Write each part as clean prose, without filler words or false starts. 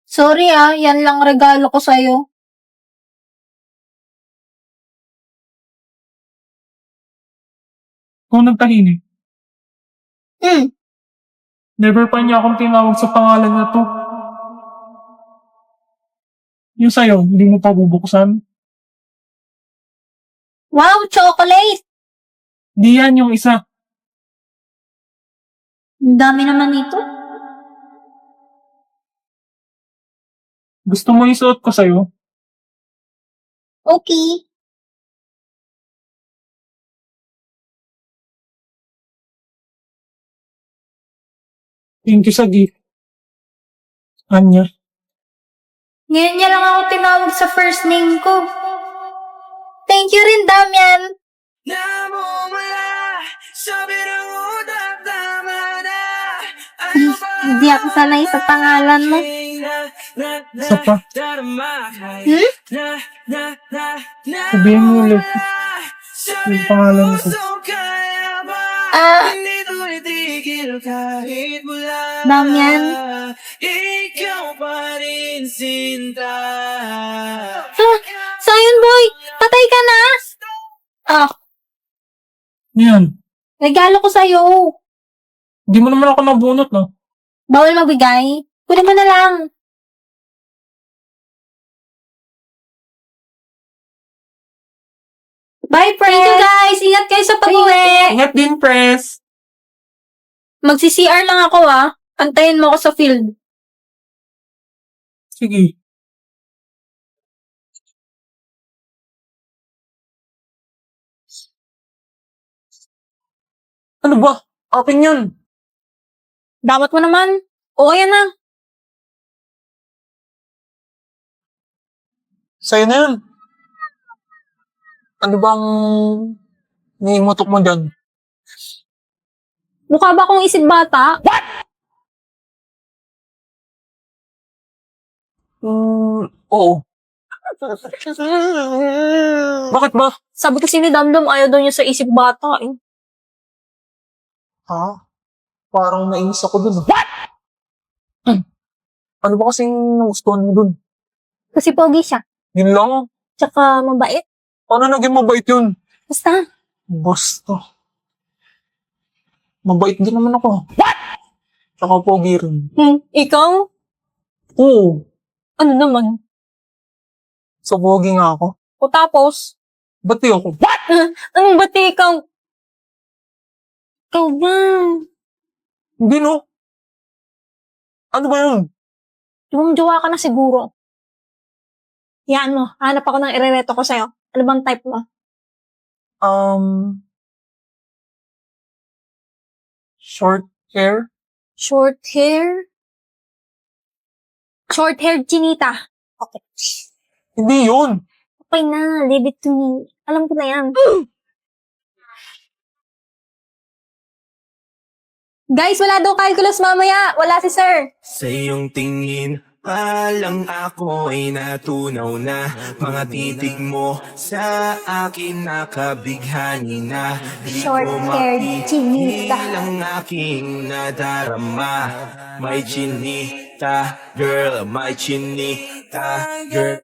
Sorry yan lang regalo ko sa'yo. Kung nagtahimik, Hmm, never pa niya akong tinawag sa pangalan na 'to. Yung sa'yo, hindi mo pa bubuksan? wow, chocolate! Di yan yung isa. Ang dami naman nito. Gusto mo isuot ko sa'yo? Okay. Thank you sa gift. Anya. Ngayon niya lang ako tinawag sa first name ko. Thank you rin, Damian. Hindi ako sanay sa pangalan mo. Isa pa. Hmm? Sabihin mo ulit. Yung pangalan ko. Damian. Sayun boy, patay ka na. Yan. Regalo ko sa'yo. Di mo naman ako nabunot, no? Bawal magbigay. Kunin mo na lang. Bye, Press! Thank you, guys! Ingat kayo sa pag-uwi! Ingat din, Press! Magsi-CR lang ako, Antayin mo ako sa field. Sige. Ano ba? Akin yun. Dapat mo naman. O, ayan na. Sa'yo na yun. Ano bang niimutok mo dyan? Mukha ba akong isip bata? Oo. Bakit ba? Sabi kasi ni Damdam, ayaw daw niya sa isip bata, Ha? Parang nainis ako dun. What? Ano ba kasing nagustuhan mo dun? Kasi pogi siya. Yun lang. Tsaka mabait. Paano naging mabait yun? Basta. Basta. Mabait din naman ako. What? Tsaka pogi rin. Ikaw? Oo. Ano naman? So pogi nga ako. O tapos? Ba't di ako? What? Anong bati ikaw? Ikaw ba? Hindi no. Ano ba yun? Jowa ka na siguro. Yan mo. Hanap ako ng irereto ko sa'yo. Ano bang type mo? Short hair? Short hair? Short hair chinita. Okay. Hindi yun. Okay na. Leave it to me. Alam ko na yan. Guys, wala daw calculus mamaya. Wala si sir. Sa iyong tingin palang ako ay natunaw na. Mga titig mo sa akin nakabighani na. Di Short ko hair, chinita. mapigil ang aking nadarama. May chinita, girl, may chinita, girl.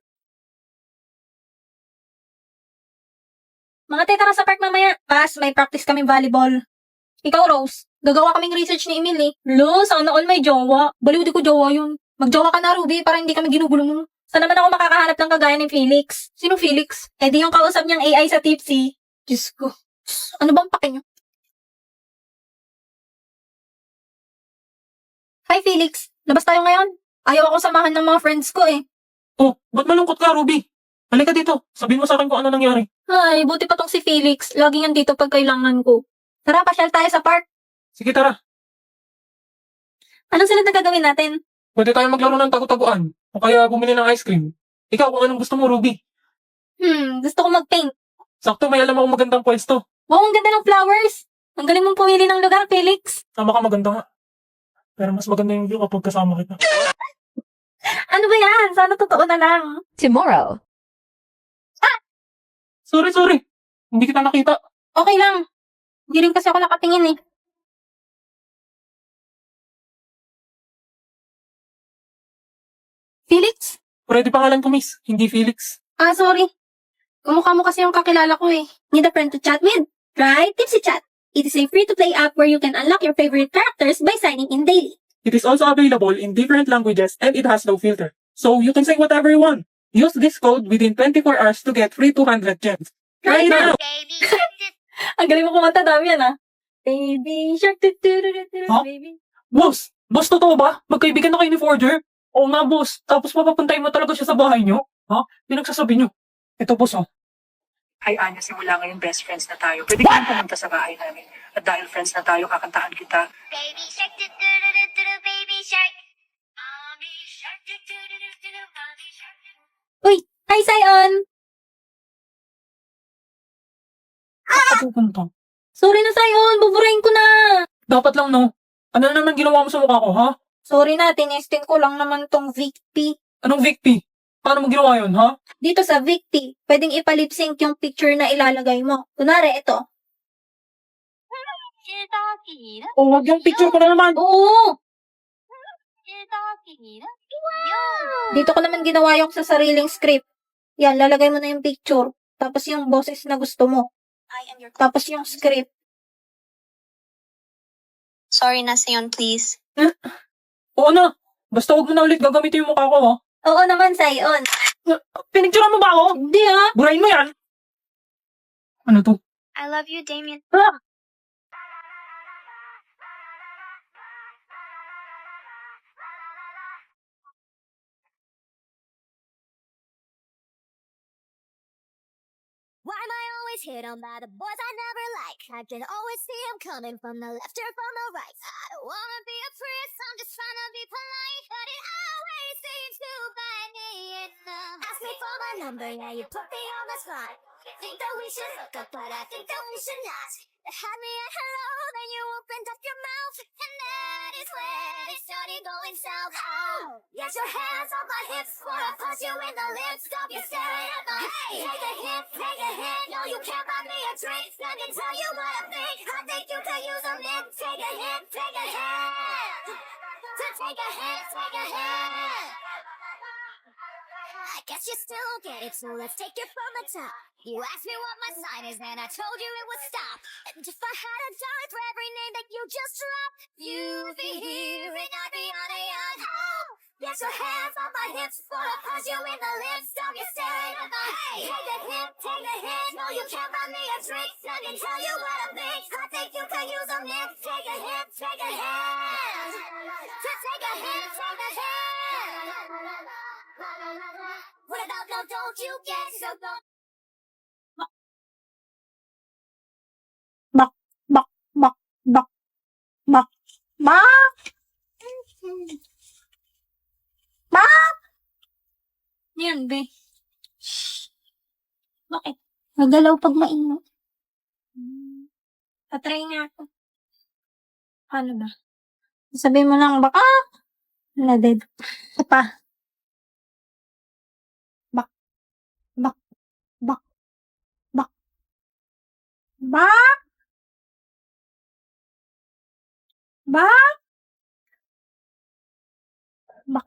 Mga tara sa park mamaya. Pas, may practice kami volleyball. Ikaw, Rose, gagawa kaming research ni Emil Lo, sana all may jowa. Baliw di ko jowa yun. Magjowa ka na, Ruby, para hindi kami ginugulo mo. Saan naman ako makakahanap ng kagaya ni Felix? Sino Felix? Eh di yung kausap niyang AI sa Tipsy. Diyos ko. Ano bang pake niyo? Hi, Felix. Labas tayo ngayon. Ayaw ako samahan ng mga friends ko Oh, ba't malungkot ka, Ruby? Halika dito. Sabihin mo sa akin kung ano nangyari. Ay, buti pa tong si Felix. Lagi yan dito pag kailangan ko. Tara, pasyal tayo sa park. Sige, tara. Anong sunod na gagawin natin? Pwede tayo maglaro ng tagu-taguan. O kaya bumili ng ice cream. Ikaw, kung anong gusto mo, Ruby. Gusto ko mag-paint. Sakto, may alam akong magandang pwesto. Wow, ang ganda ng flowers. Ang galing mong pumili ng lugar, Felix. Sama ka, maganda nga. Pero mas maganda yung view kapag kasama kita. Ano ba yan? Sana totoo na lang. Tomorrow. Sorry. Hindi kita nakita. Okay lang. Hindi rin kasi ako nakatingin Felix? Pwede pangalan ko, miss. Hindi Felix. Ah, sorry. Kamukha mo kasi yung kakilala ko eh. Need a friend to chat with? Try Tipsy Chat. It is a free-to-play app where you can unlock your favorite characters by signing in daily. It is also available in different languages and it has no filter. So you can say whatever you want. Use this code within 24 hours to get free 200 gems. Try it out! Ang galing mo kumanta, dami yan ah. Baby shark, Huh? baby. Boss! Boss, totoo ba? Magkaibigan na kayo ni Forger? Oo nga, boss. Tapos papapuntayin mo talaga siya sa bahay niyo? Ha? Pinagsasabi niyo. Ito, boss, oh. Ay, Anya, simula ngayon best friends na tayo. Pwede kang pumunta sa bahay namin. At dahil friends na tayo, kakantahan kita. Baby shark, do do do do do do, baby shark. Mommy shark, do do do do do do, mommy shark. Uy, hi Sion! Ako pupunta. Sorry na Sion, buburahin ko na. Dapat lang, no? Ano na naman ginawa mo sa mukha ko, ha? Sorry na, tinesting ko lang naman tong VicP. Anong Victy? Paano mo ginawa yun, ha? Dito sa VicP, pwedeng ipalip-sync yung picture na ilalagay mo. Kunwari, ito. O, wag yung picture ko na naman. Oo! Dito ko naman ginawa yung sa sariling script. Yan, lalagay mo na yung picture. Tapos yung boses na gusto mo. Tapos yung script. Sorry na, Sion, please. Oo na. Basta huwag mo na ulit gagamitin yung mukha ko, ha? Oo naman, Sion. Pinicturean mo ba ako? Hindi ah. Burahin mo yan. Ano to? I love you, Damien. Ah! Why am I always hit on by the boys I never like? I can always see them coming from the left or from the right. I don't wanna be a priest, I'm just trying to be polite. But it always seems to bite me in the ask me for my number, yeah, you put me on the spot. Think that we should hook up, but I think that we should not. You had me at hello, then you opened up your mouth. And that is when it started going south. Oh, get your hands on my hips before I punch you in the lips. Stop you staring at my hey. Take a hit, no you can't buy me a drink. Let me tell you what I think. I think you could use a lip. Take a hit, to take a hit. I guess you still don't get it, so let's take it from the top. You asked me what my sign is, and I told you it would stop. And if I had a dollar for every name that you just dropped, you'd be here and I'd be on a yacht. Oh, get your hands on my hips before I punch you in the lips. Stop you staring at my hey. Take a hit. No, you can't buy me a drink. Let me tell you what I think. I think you could use a mix. Take a hit. To take a hit. What about no, don't you get so gone? Bak! Bak! Yan, be. Bakit? Nagalaw pag mainit. Tatry nga ako. Paano ba? Sabihin mo lang, baka. Na dead. Isa pa. Bak. Bak. Bak. Bak. Bak. Bak. Bak. Bak.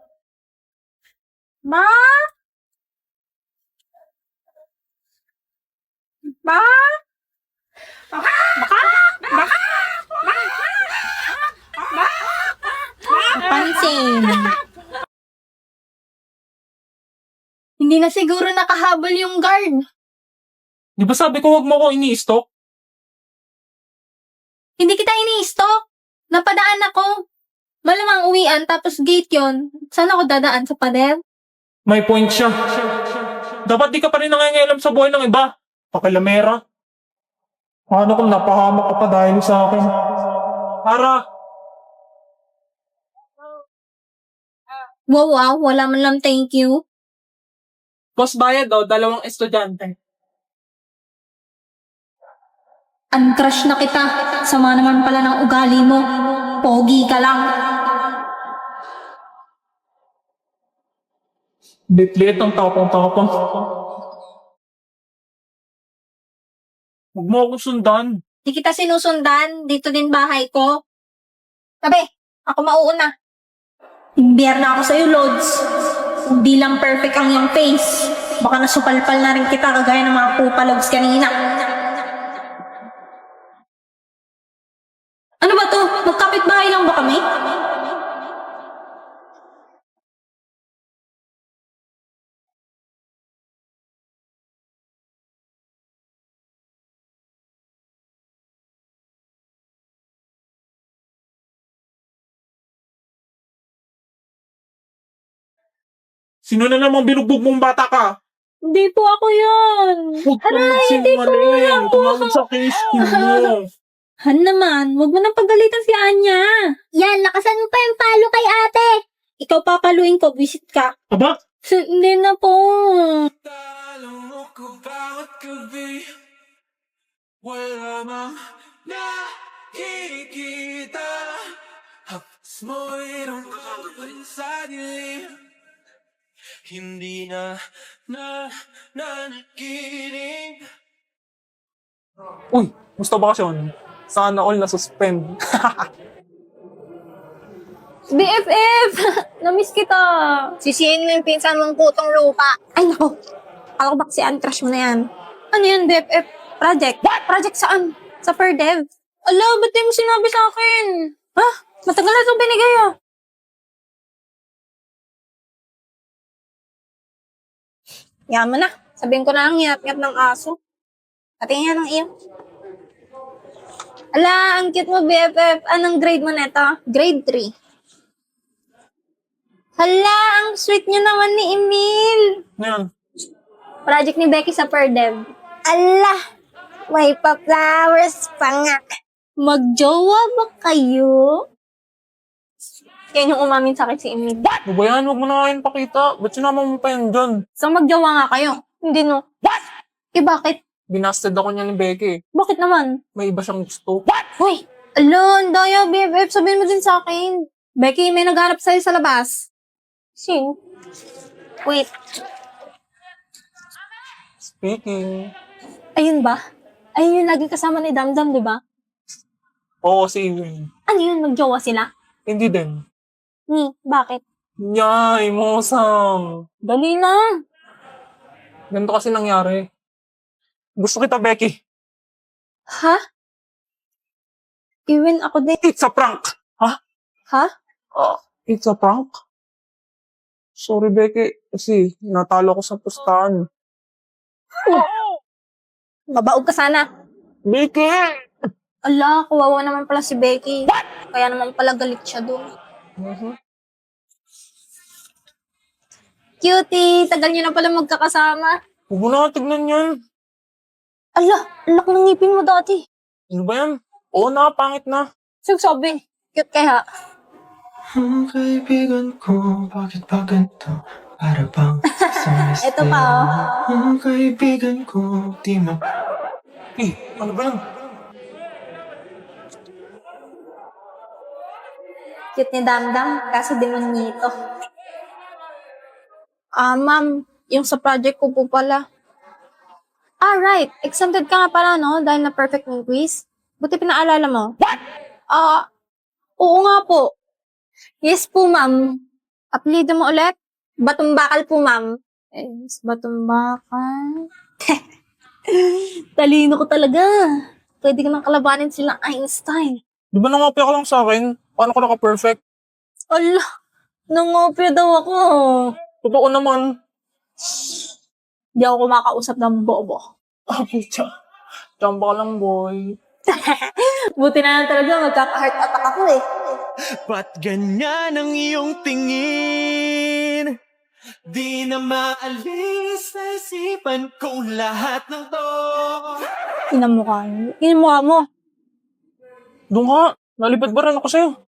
Bak. Pansin. Hindi na siguro nakahabol yung guard. Di ba sabi ko huwag mo ko ini-stalk? Hindi kita ini-stalk. Napadaan ako. Malamang uwian, tapos gate yon. Saan ako dadaan? Sa pader? May point siya. Dapat di ka pa rin nangangialam sa buhay ng iba. Pakilamera. Paano kung napahamak ka pa dahil sa akin? Para, Wow, wala man lang thank you. boss bayad daw, 2 estudyante. Uncrush na kita. Sama naman pala ng ugali mo. Pogi ka lang. Litlit ang tapang-tapang. Huwag mo akong sundan. Di kita sinusundan. Dito din bahay ko. Sabi, ako mauuna. Imbiyar na ako sa'yo, Lods. Hindi lang perfect ang iyong face. Baka nasupalpal na rin kita kagaya ng mga pupalogs kanina. Ano ba to? Magkapit-bahay lang ba kami? Sino na namang binugbog mong bata ka? Hindi po ako yun. Huwag kang magsinungaling. Tumawag sa case mo. Han naman, wag mo nang pagalitan si Anya. Yan, lakasan mo pa yung palo kay ate. Ikaw papaluin ko, visit ka. Aba? Hindi na po. Talong ko bawat gabi, wala mang nakikita. Hapos mo'y rungkot sa dilim, hindi na nakikinig. Uy, musta bakasyon? Sana all na-suspend. BFF! Namiss kita. Sisihin mo yung pinsan mong putong lupa. Ay, nako. Ako ba si crush mo na yan? Ano yan, BFF? Project? Project saan? Sa Perdev? Ala, ba't di mo sinabi sa akin? Ha? Matagal na itong binigay ah. Yaman na. Sabihin ko na lang ngiyap-ngiyap ng aso. Patingin nga ng iyo. Ala, ang cute mo, BFF. Anong grade mo neta? Grade 3. Hala, ang sweet niyo naman ni Emil. Ngayon, Project ni Becky sa Perdev. Ala, may pa-flowers pa nga. Magjowa ba kayo? Yan yung umamin sa akin si Emil. ano ba yan? Huwag mo na ngayon pakita. Ba't sinama mo pa yan dyan? So magjowa nga kayo? Hindi no. Eh bakit? Binasted ako niya ni Becky. Bakit naman? May iba siyang gusto. Hoy! Ala, ang daya, BFF. Sabihin mo din sa akin. Becky, may naghanap sa'yo sa labas. Sino? Wait, Speaking. ayun ba? Ayun yung lagi kasama ni Damdam, di ba? Oo, si Ewan. Ano yun, magjowa sila? Hindi din. Bakit? Yay, mosang. Dali na. Ganito kasi nangyari. Gusto kita, Becky. Ha? Even ako din. It's a prank. Ha? Ha? It's a prank? Sorry, Becky. Kasi natalo ko sa pustahan. Mabaog ka sana. Becky! Ala, kawawa naman pala si Becky. Kaya naman pala galit siya doon. Cutie, tagal niyo na pala magkakasama. Huwag mo na tignan yan. Ala, ang laki ng ngipin mo dati. Ano ba yan? Oo na, pangit na. Sabi, cute kaya. Ang kaibigan ko, bakit ba ganito? Para bang sa Ito pa, oh. Ang kaibigan ko, di mo Ano ba yan? Cute ni Damdam, kaso demonyito. Ma'am, yung sa project ko po pala. Right. Exempted ka nga pala, no? Dahil na perfect yung quiz. Buti pinaalala mo. Oo nga po. Yes po, ma'am. Apelido mo ulit? Batumbakal po, ma'am. Batumbakal. Talino ko talaga. Pwede ka nang kalabanin silang Einstein. Di ba nangopya ka lang sa akin? Paano ka naka-perfect? Ala, nangopya daw ako. Totoo naman. Di ako kumakausap ng bobo. Pucha. Chamba ka lang, boy. Buti na lang talaga, magkaka-heart attack ako eh. Ba't ganyan ang iyong tingin? Di na maalis sa isipan ko lahat ng to. Inamukha mo. Doon ka. Nalipad ba rin ako sa'yo?